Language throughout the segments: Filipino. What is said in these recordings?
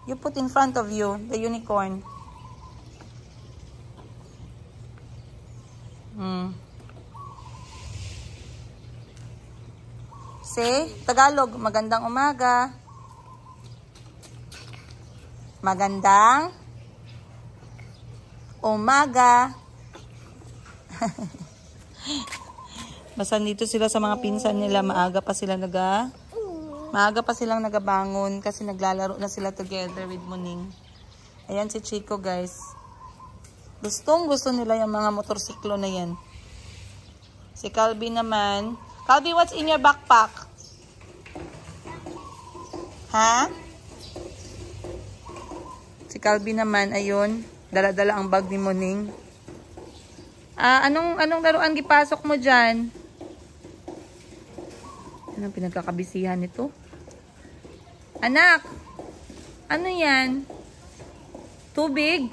You put in front of you, the unicorn. Say, Tagalog, magandang umaga. Magandang umaga. Basta dito sila sa mga pinsan nila, maaga pa silang nagabangon kasi naglalaro na sila together with Muning. Ayan si Chico, guys. Gusto nila yung mga motorsiklo na yan. Si Calby naman. Calby, what's in your backpack? Ha? Si Calby naman, ayun. Dala-dala ang bag ni Muning. Anong laruan gipasok mo dyan? Anong pinagkakabisihan nito? Anak! Ano yan? Tubig?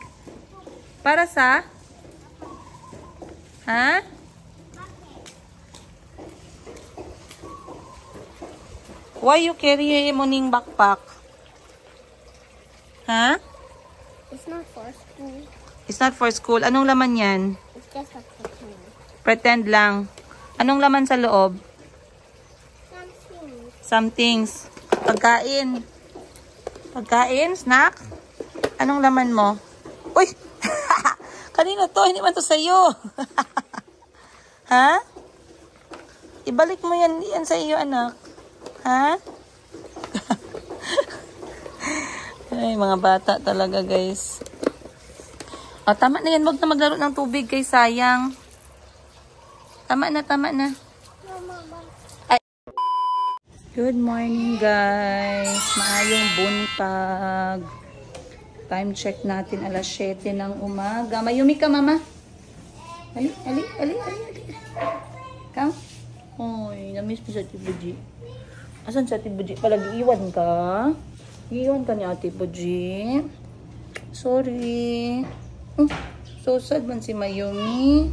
Para sa? Ha? Why you carry Muning backpack? Ha? It's not for school. It's not for school. Anong laman yan? It's just a pretend. Pretend lang. Anong laman sa loob? Some things. Pagkain. Pagkain? Snack? Anong laman mo? Uy! Kanino to? Hindi man to sa'yo. Ha? Ibalik mo yan. Yan sa iyo, anak. Ha? Ay, mga bata talaga, guys. O, tama na yan. Huwag na maglaro ng tubig, guys. Sayang. Tama na. Ay. Good morning, guys. Maayong buntag. Time check natin, alas 7 ng umaga. Mayumi ka, mama? Ali. Come. Oy, na-miss mo sa Ate Buji. Asan sa Ate Buji? Palagi iwan ka? Iwan ka ni Ate Buji. Sorry. So sad man si Mayumi.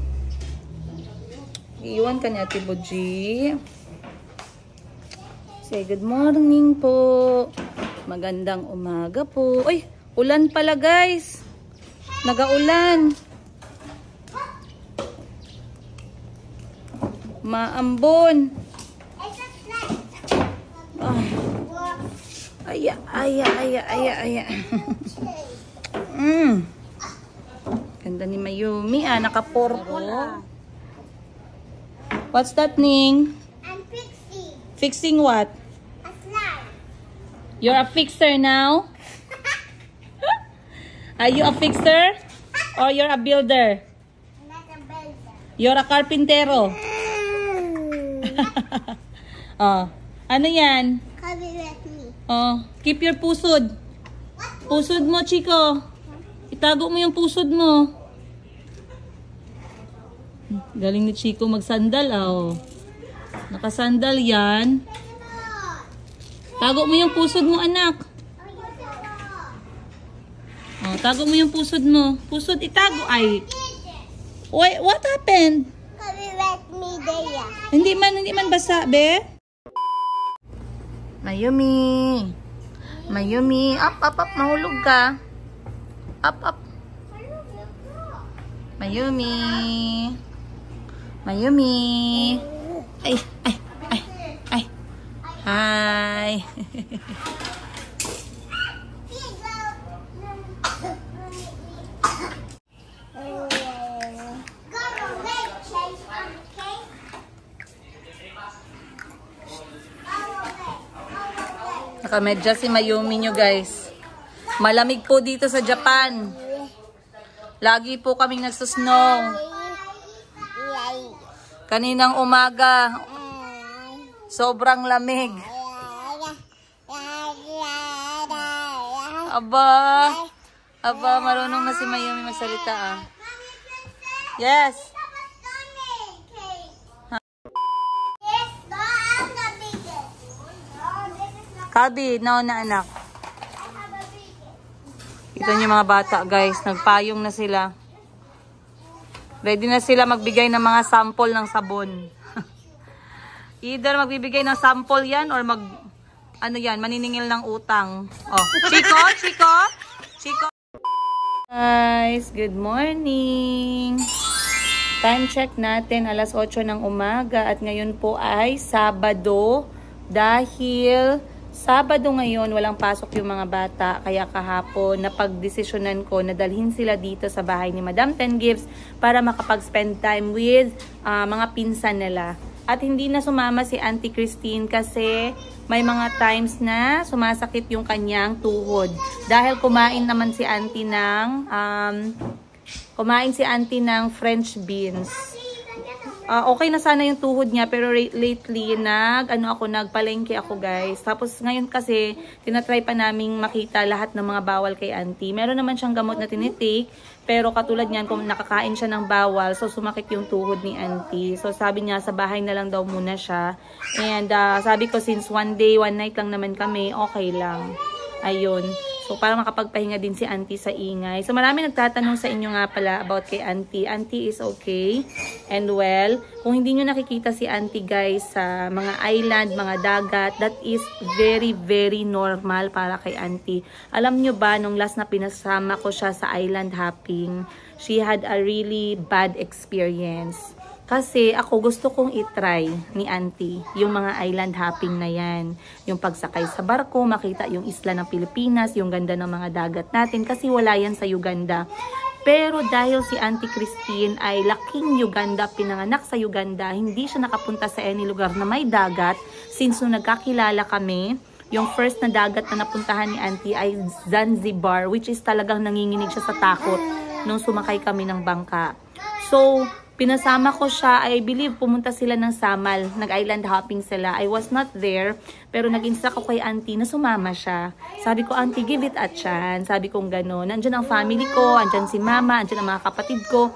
Iwan ka ni Ate Buji. Say good morning po. Magandang umaga po. Uy, ulan pala, guys. Nagaulan. Maambon. Aya. Ganda ni Mayumi, naka-purple. What's that, Ning? I'm fixing. Fixing what? A slide. You're a fixer now? Are you a fixer? Or you're a builder? I'm not a builder. You're a carpintero? Oh, ano yan? Come with me. Oh, keep your pusod. Pusod mo, Chico. Itago mo yung pusod mo. Galing ni Chico magsandal, oh. Nakasandal yan. Tago mo yung pusod mo, anak. Oh, tago mo yung pusod mo. Pusod, itago. Ay. Wait, what happened? Come with me there. Hindi man basa, be. Mayumi. Up. Mahulog ka. Up. Mayumi. Ay. Hi. Nakamedya si Mayumi nyo, guys. Malamig po dito sa Japan. Lagi po kaming nagsusnow. Kaninang umaga, sobrang lamig. Aba, marunong na si Mayumi magsalita, Yes. Calby, no na anak. Ito yung mga bata, guys. Nagpayong na sila. Ready na sila magbigay ng mga sample ng sabon. Either magbibigay ng sample yan or Ano yan? Maniningil ng utang. Oh, Chico, Chico, Chico. Guys, good morning. Time check natin, alas 8 ng umaga at ngayon po ay Sabado. Dahil Sabado ngayon, walang pasok yung mga bata. Kaya kahapon, napagdesisyonan ko na dalhin sila dito sa bahay ni Madam Ten Gives para makapag-spend time with mga pinsan nila. At hindi na sumama si Auntie Christine kasi may mga times na sumasakit yung kanyang tuhod. Dahil kumain naman si Auntie ng French beans. Okay na sana yung tuhod niya pero lately nagpalengke ako guys. Tapos ngayon kasi tinatry pa naming makita lahat ng mga bawal kay Auntie. Meron naman siyang gamot na tinitake pero katulad niyan kung nakakain siya ng bawal so sumakit yung tuhod ni Auntie. So sabi niya sa bahay na lang daw muna siya. And sabi ko since one day, one night lang naman kami, okay lang. Ayun. So, para makapagpahinga din si Auntie sa ingay. So, marami nagtatanong sa inyo nga pala about kay Auntie. Auntie is okay and well. Kung hindi nyo nakikita si Auntie guys sa mga island, mga dagat, that is very, very normal para kay Auntie. Alam nyo ba, nung last na pinasama ko siya sa island hopping, she had a really bad experience. Kasi ako gusto kong itry ni Auntie yung mga island hopping na yan. Yung pagsakay sa barko, makita yung isla ng Pilipinas, yung ganda ng mga dagat natin kasi wala yan sa Uganda. Pero dahil si Auntie Christine ay laking Uganda, pinanganak sa Uganda, hindi siya nakapunta sa any lugar na may dagat. Since nung nagkakilala kami, yung first na dagat na napuntahan ni Auntie ay Zanzibar, which is talagang nanginginig siya sa takot nung sumakay kami ng bangka. So, pinasama ko siya, I believe pumunta sila ng Samal, nag-island hopping sila. I was not there, pero nag-instruct ako kay Auntie na sumama siya. Sabi ko, Auntie, give it a chance. Sabi kong gano'n. Nandyan ang family ko, andyan si mama, andyan ang mga kapatid ko.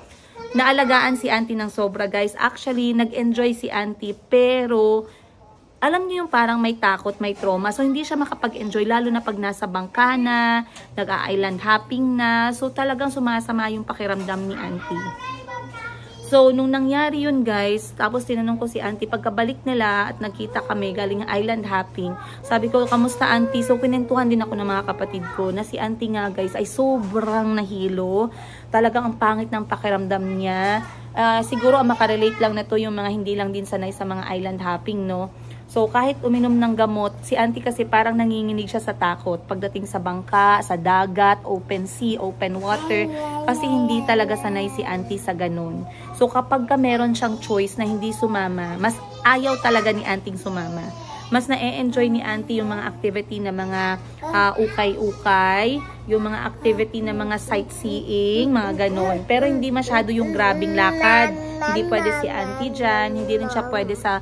Naalagaan si Auntie ng sobra, guys. Actually, nag-enjoy si Auntie, pero alam niyo yung parang may takot, may trauma. So, hindi siya makapag-enjoy, lalo na pag nasa bangka na, nag-island hopping na. So, talagang sumasama yung pakiramdam ni Auntie. So, nung nangyari yun guys, tapos tinanong ko si Auntie, pagkabalik nila at nagkita kami galing island hopping, sabi ko, kamusta Auntie? So, pinentuhan din ako ng mga kapatid ko na si Auntie nga guys ay sobrang nahilo. Talagang ang pangit ng pakiramdam niya. Siguro ang makarelate lang na to yung mga hindi lang din sanay sa mga island hopping, no? So, kahit uminom ng gamot, si Auntie kasi parang nanginginig siya sa takot pagdating sa bangka, sa dagat, open sea, open water, kasi hindi talaga sanay si Auntie sa ganun. So, kapag ka meron siyang choice na hindi sumama, mas ayaw talaga ni Auntie sumama. Mas na-enjoy ni Auntie yung mga activity na mga ukay-ukay, yung mga activity na mga sightseeing, mga ganon. Pero hindi masyado yung grabing lakad. Hindi pwede si Auntie dyan, hindi rin siya pwede sa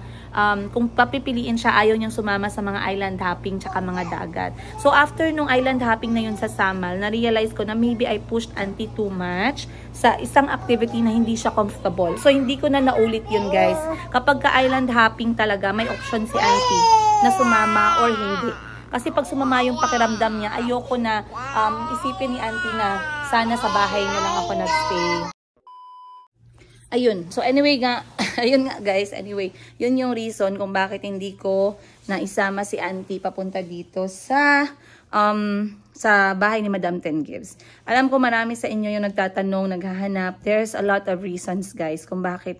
kung papipiliin siya, ayaw niyang sumama sa mga island hopping tsaka mga dagat. So, after nung island hopping na yun sa Samal, na-realize ko na maybe I pushed Auntie too much sa isang activity na hindi siya comfortable. So, hindi ko na naulit yun, guys. Kapag ka-island hopping talaga, may option si Auntie na sumama or hindi. Kasi pag sumama yung pakiramdam niya, ayoko na isipin ni Auntie na sana sa bahay na lang ako nag-stay. Ayun. So, anyway nga, ayun nga guys, anyway, yun yung reason kung bakit hindi ko naisama si Auntie papunta dito sa bahay ni Madam Ten Gives. Alam ko marami sa inyo yung nagtatanong, naghahanap. There's a lot of reasons guys kung bakit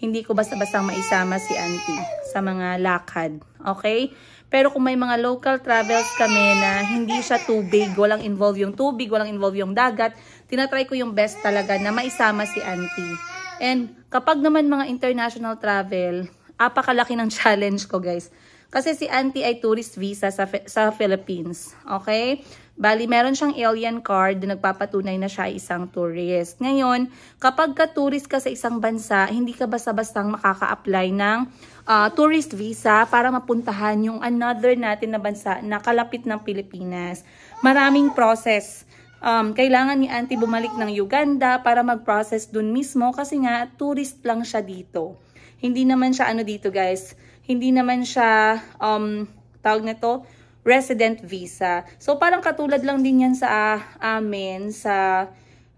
hindi ko basta-bastang maisama si Auntie sa mga lakad. Okay? Pero kung may mga local travels kami na hindi siya tubig, walang involve yung tubig, walang involve yung dagat, tinatry ko yung best talaga na maisama si Auntie. And kapag naman mga international travel, apakalaki ng challenge ko guys. Kasi si Auntie ay tourist visa sa Philippines. Okay? Bali, meron siyang alien card na nagpapatunay na siya ay isang tourist. Ngayon, kapag ka-tourist ka sa isang bansa, hindi ka basta-bastang makaka-apply ng tourist visa para mapuntahan yung another natin na bansa na kalapit ng Pilipinas. Maraming process. Kailangan ni Auntie bumalik ng Uganda para mag-process dun mismo kasi nga tourist lang siya dito. Hindi naman siya dito guys, hindi naman siya tawag nito resident visa. So parang katulad lang din yan sa amin sa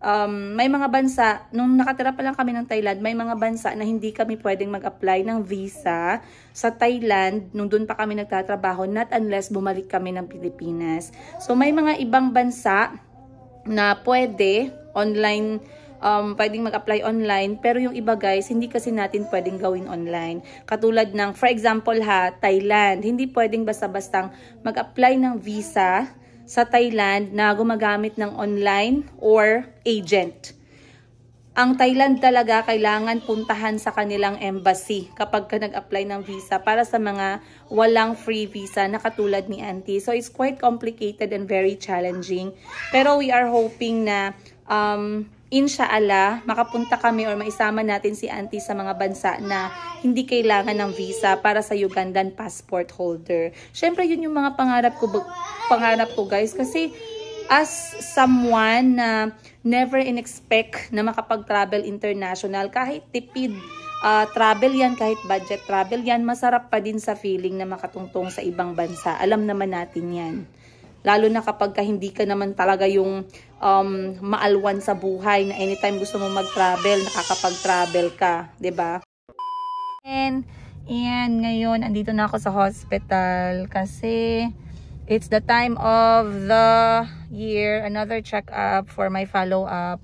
may mga bansa, nung nakatira pa lang kami ng Thailand, may mga bansa na hindi kami pwedeng mag-apply ng visa sa Thailand nung doon pa kami nagtatrabaho, not unless bumalik kami ng Pilipinas. So may mga ibang bansa na pwede online, pwedeng mag-apply online, pero yung iba guys, hindi kasi natin pwedeng gawin online. Katulad ng, for example Thailand, hindi pwedeng basta-bastang mag-apply ng visa sa Thailand na gumagamit ng online or agent. Ang Thailand talaga kailangan puntahan sa kanilang embassy kapag ka nag-apply ng visa para sa mga walang free visa na katulad ni Auntie. So it's quite complicated and very challenging. Pero we are hoping na inshallah, makapunta kami or maisama natin si Auntie sa mga bansa na hindi kailangan ng visa para sa Ugandan passport holder. Syempre, yun yung mga pangarap ko guys. Kasi as someone na never in-expect na makapag-travel international, kahit tipid travel yan, kahit budget travel yan, masarap pa din sa feeling na makatungtong sa ibang bansa. Alam naman natin yan. Lalo na kapag hindi ka naman talaga yung maalwan sa buhay na anytime gusto mo mag-travel, nakakapag-travel ka, 'di ba? And ngayon andito na ako sa hospital kasi it's the time of the year, another check-up for my follow-up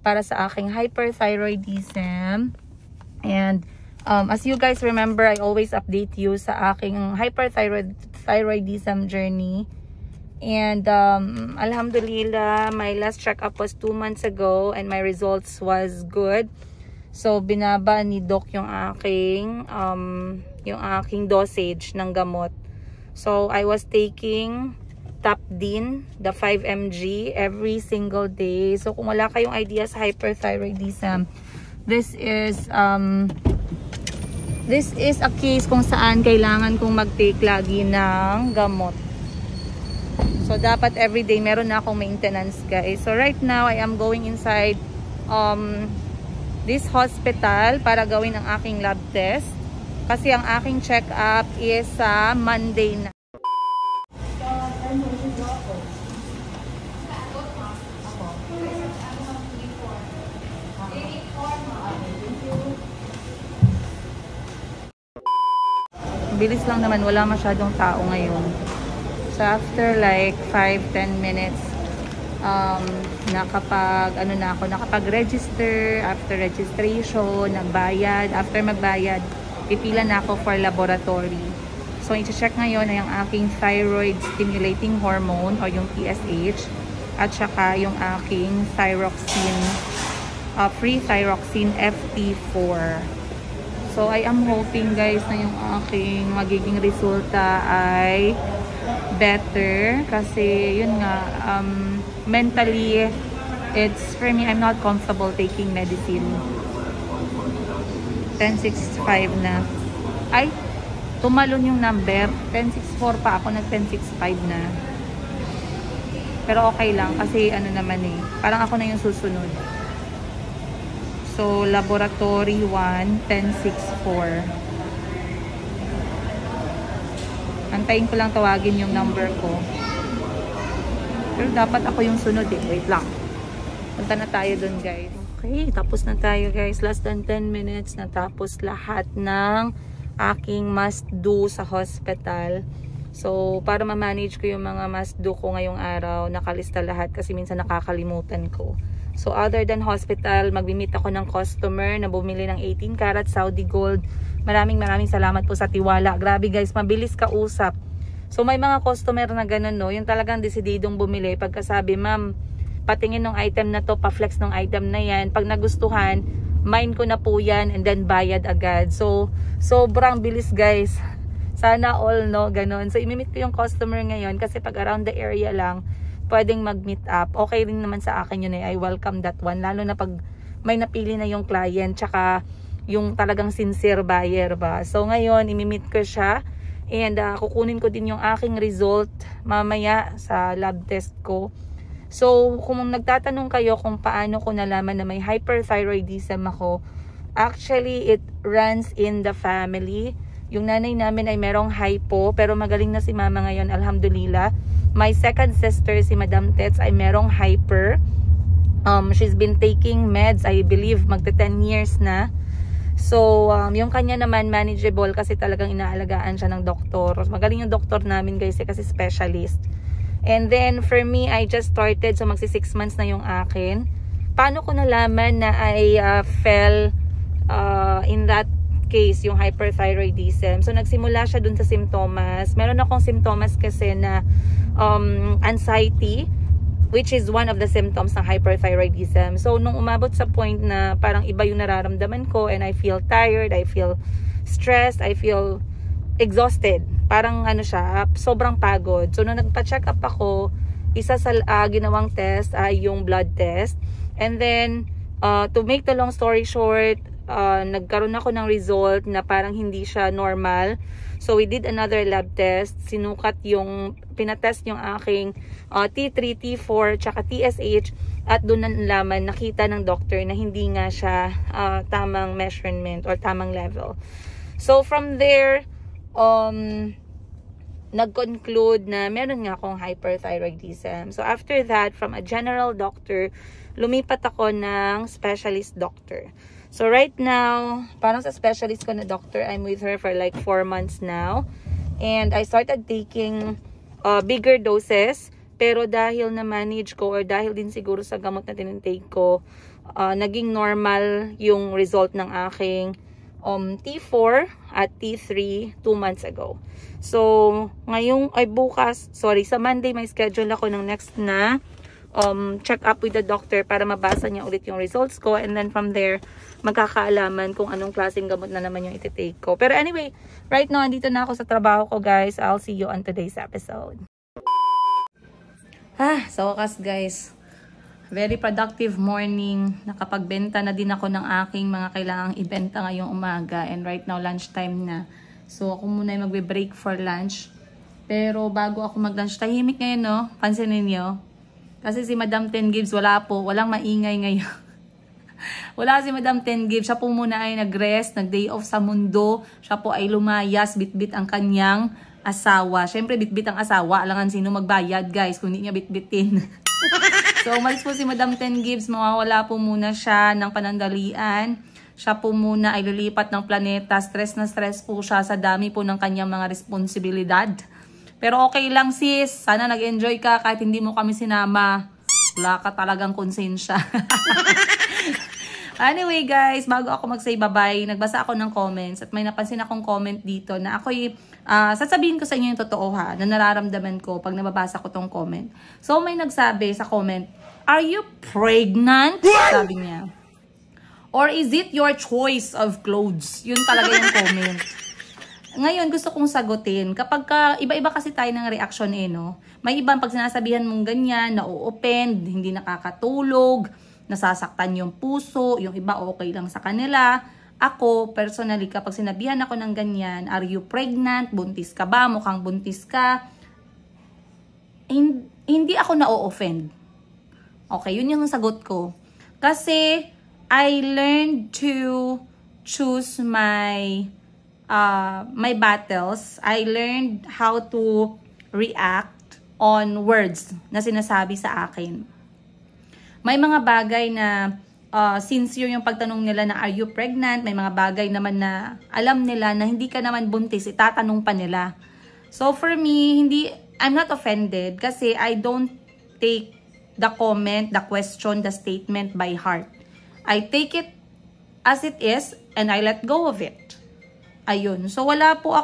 para sa aking hyperthyroidism. And as you guys remember, I always update you sa aking hyperthyroidism journey. And alhamdulillah, my last checkup was 2 months ago and my results was good. So binaba ni doc yung aking dosage ng gamot. So I was taking Tapdin, the 5 mg every single day. So kung wala kayong idea sa hyperthyroidism, this is a case kung saan kailangan kong mag-take lagi ng gamot. So, dapat everyday meron na akong maintenance, guys. So, right now, I am going inside this hospital para gawin ang aking lab test. Kasi ang aking check-up is sa Monday na. Bilis lang naman, wala masyadong tao ngayon. So after like 5-10 minutes, nakapag-register. After registration, nagbayad. After magbayad, pipila na ako for laboratory. So i-check ngayon ay ang aking thyroid stimulating hormone o yung TSH at saka yung aking thyroxine, free thyroxine FT4. So I am hoping guys na yung aking magiging resulta ay better kasi yun nga, mentally it's for me, I'm not comfortable taking medicine. 1065 na ay tumalon yung number, 1064 pa ako, nag 1065 na, pero okay lang kasi ano naman parang ako na yung susunod. So laboratory 1 1064. Antayin ko lang tawagin yung number ko. Pero dapat ako yung sunod Wait lang. Punta na tayo dun guys. Okay, tapos na tayo guys. Less than 10 minutes. Natapos lahat ng aking must do sa hospital. So, para ma-manage ko yung mga must do ko ngayong araw, nakalista lahat kasi minsan nakakalimutan ko. So, other than hospital, mag-meet ako ng customer na bumili ng 18 karat Saudi gold. Maraming salamat po sa tiwala. Grabe guys, mabilis kausap. So may mga customer na ganun yung talagang desididong bumili. Pagkasabi, ma'am, patingin ng item na to, pa-flex ng item na yan. Pag nagustuhan, mine ko na po yan and then bayad agad. So, sobrang bilis guys. Sana all ganun. So imimit ko yung customer ngayon kasi pag around the area lang, pwedeng mag-meet up. Okay rin naman sa akin yun I welcome that one. Lalo na pag may napili na yung client, tsaka yung talagang sincere buyer ba. So ngayon, imimit ko siya and kukunin ko din yung aking result mamaya sa lab test ko. So kung nagtatanong kayo kung paano ko nalaman na may hyperthyroidism ako, actually it runs in the family. Yung nanay namin ay merong hypo, pero magaling na si mama ngayon, alhamdulillah. My second sister, si Madam Tets, ay merong hyper. She's been taking meds, I believe, magta 10 years na. So, yung kanya naman manageable kasi talagang inaalagaan siya ng doktor. Magaling yung doktor namin guys kasi specialist. And then, for me, I just started. So, magsi 6 months na yung akin. Paano ko nalaman na I fell in that case, yung hyperthyroidism? So, nagsimula siya dun sa simptomas. Meron akong simptomas kasi na anxiety, which is one of the symptoms ng hyperthyroidism. So, nung umabot sa point na parang iba yung nararamdaman ko and I feel tired, I feel stressed, I feel exhausted. Parang ano siya, sobrang pagod. So, nung nagpa-check up ako, isa sa ginawang test ay yung blood test. And then, to make the long story short, nagkaroon ako ng result na parang hindi siya normal. So, we did another lab test. Sinukat yung, pinatest yung aking T3, T4, tsaka TSH. At doon nalaman, nakita ng doctor na hindi nga siya tamang measurement or tamang level. So, from there, nag-conclude na meron nga akong hyperthyroidism. So, after that, from a general doctor, lumipat ako ng specialist doctor. So, right now, parang sa specialist ko na doctor, I'm with her for like 4 months now. And I started taking bigger doses. Pero dahil na-manage ko or dahil din siguro sa gamot na tinintake ko, naging normal yung result ng aking T4 at T3 2 months ago. So, ngayong ay bukas, sa Monday may schedule ako ng next na check up with the doctor para mabasa niya ulit yung results ko, and then from there magkakaalaman kung anong klaseng gamot na naman yung iti-take ko. Pero anyway, right now andito na ako sa trabaho ko guys. I'll see you on today's episode. Sa wakas guys, very productive morning. Nakapagbenta na din ako ng aking mga kailangang ibenta ngayong umaga, and right now lunchtime na. So ako muna yung magbe-break for lunch. Pero bago ako mag-lunch, tahimik ngayon no, pansinin nyo. Kasi si Madam 10 Gibbs walang maingay ngayon. Wala si Madam 10 Gibbs, siya po muna ay nag-rest, nag-day off sa mundo. Siya po ay lumayas, bitbit ang kanyang asawa. Siyempre, bitbit ang asawa. Alangan sino magbayad, guys, kung hindi niya bitbitin. So, umalis po si Madam 10 Gibbs. Mawawala po muna siya ng panandalian. Siya po muna ay lilipat ng planeta. Stress na stress po siya sa dami po ng kanyang mga responsibilidad. Pero okay lang sis. Sana nag-enjoy ka kahit hindi mo kami sinama. Wala ka talagang konsensya. Anyway guys, bago ako mag-say bye-bye, nagbasa ako ng comments at may napansin akong comment dito na ako'y sasabihin ko sa inyo yung totoo ha, na nararamdaman ko pag nababasa ko tong comment. So may nagsabi sa comment, "Are you pregnant?" Sabi niya. "Or is it your choice of clothes?" Yun talaga yung comment. Ngayon, gusto kong sagutin. Kapag iba-iba kasi tayo ng reaction no? May ibang pag sinasabihan mong ganyan, na-o-offend, hindi nakakatulog, nasasaktan yung puso, yung iba okay lang sa kanila. Ako, personally, kapag sinabihan ako ng ganyan, "Are you pregnant? Buntis ka ba? Mukhang buntis ka?" Hindi ako na-o-offend. Okay, yun yung sagot ko. Kasi, I learned to choose my battles. I learned how to react on words na sinasabi sa akin. May mga bagay na sincere yung pagtanong nila na "Are you pregnant?" May mga bagay naman na alam nila na hindi ka naman buntis, itatanong pa nila. So for me, I'm not offended kasi I don't take the comment, the question, the statement by heart. I take it as it is and I let go of it. Ayun. So wala po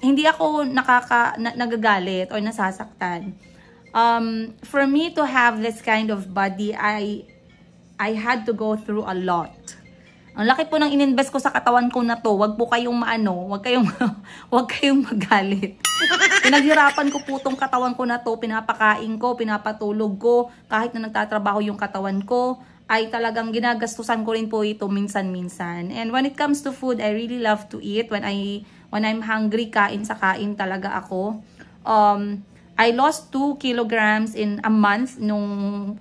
hindi ako nagagalit or nasasaktan. For me to have this kind of body, I had to go through a lot. Ang laki po ng ininvest ko sa katawan ko na to. Wag po kayong wag kayong magalit. Pinaghirapan ko po tong katawan ko na to, pinapakain ko, pinapatulog ko, kahit na nagtatrabaho yung katawan ko, ay talagang ginagastusan ko rin po ito minsan-minsan. And when it comes to food, I really love to eat. When I'm hungry, kain talaga ako. I lost 2 kilograms in a month nung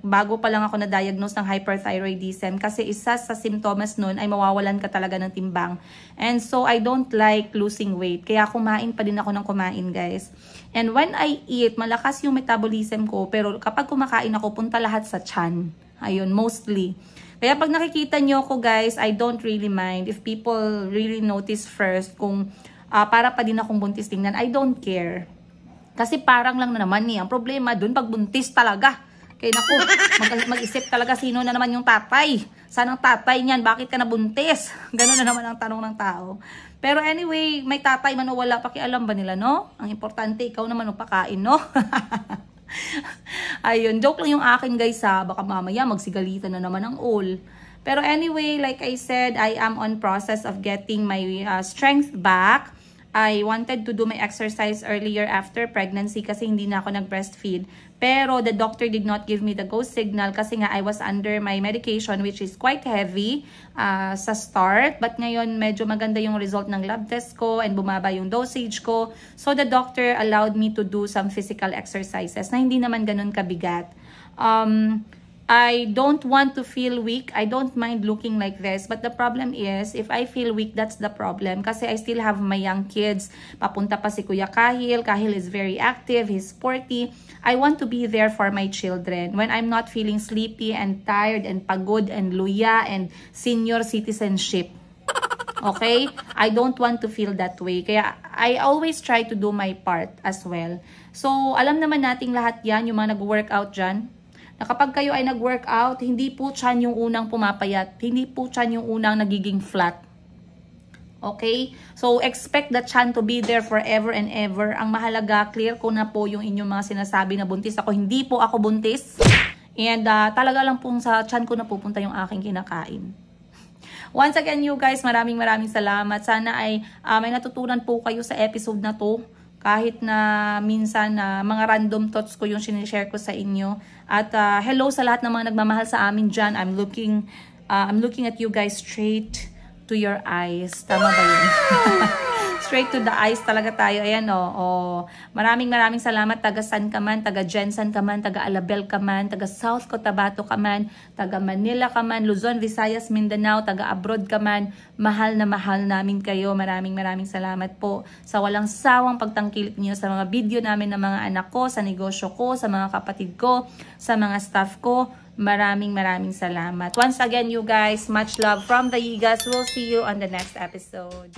bago pa lang ako na-diagnose ng hyperthyroidism, kasi isa sa symptoms nun ay mawawalan ka talaga ng timbang. And so I don't like losing weight. Kaya kumain pa din ako ng kumain, guys. And when I eat, malakas yung metabolism ko, pero kapag kumakain ako, punta lahat sa tiyan. Ayun, mostly. Kaya pag nakikita nyo ko guys, I don't really mind if people really notice first kung para pa din akong buntis tingnan. I don't care. Kasi parang lang na naman ang problema dun pag buntis talaga. Kaya naku, mag-isip talaga sino na naman yung tatay. Saan ang tatay niyan? Bakit ka nabuntis? Ganun na naman ang tanong ng tao. Pero anyway, may tatay man o wala, pakialam ba nila, no? Ang importante, ikaw naman o pakain, no? Ayun, joke lang yung akin guys ha. Baka mamaya magsigalitan na naman ang all. Pero anyway, like I said, I am on process of getting my strength back. I wanted to do my exercise earlier after pregnancy kasi hindi na ako nag-breastfeed. Pero the doctor did not give me the go signal kasi nga I was under my medication which is quite heavy sa start. But ngayon medyo maganda yung result ng lab test ko and bumaba yung dosage ko. So the doctor allowed me to do some physical exercises na hindi naman ganun kabigat. I don't want to feel weak. I don't mind looking like this. But the problem is, if I feel weak, that's the problem. Kasi I still have my young kids. Papunta pa si Kuya Kahil. Kahil is very active. He's sporty. I want to be there for my children. When I'm not feeling sleepy and tired and pagod and luya and senior citizenship. Okay? I don't want to feel that way. Kaya I always try to do my part as well. So, alam naman nating lahat yan, yung mga nag-workout dyan. Na kapag kayo ay nag-workout, hindi po tiyan yung unang pumapayat. Hindi po tiyan yung unang nagiging flat. Okay? So, expect the tiyan to be there forever and ever. Ang mahalaga, clear ko na po yung inyong mga sinasabi na buntis ako. Hindi po ako buntis. And talaga lang pong sa tiyan ko na pupunta yung aking kinakain. Once again, you guys, maraming salamat. Sana ay may natutunan po kayo sa episode na to. Kahit na minsan mga random thoughts ko yung sinishare ko sa inyo. At hello sa lahat ng mga nagmamahal sa amin dyan. I'm looking at you guys straight to your eyes. Tama ba yun? Straight to the eyes talaga tayo. Ayan o. Maraming salamat. Taga San ka man, taga Jensen ka man, taga Alabel ka man, taga South Cotabato ka man, taga Manila ka man, Luzon, Visayas, Mindanao, taga abroad ka man. Mahal na mahal namin kayo. Maraming salamat po sa walang sawang pagtangkilik niyo sa mga video namin ng mga anak ko, sa negosyo ko, sa mga kapatid ko, sa mga staff ko. Maraming salamat. Once again, you guys, much love from the Yigas. We'll see you on the next episode.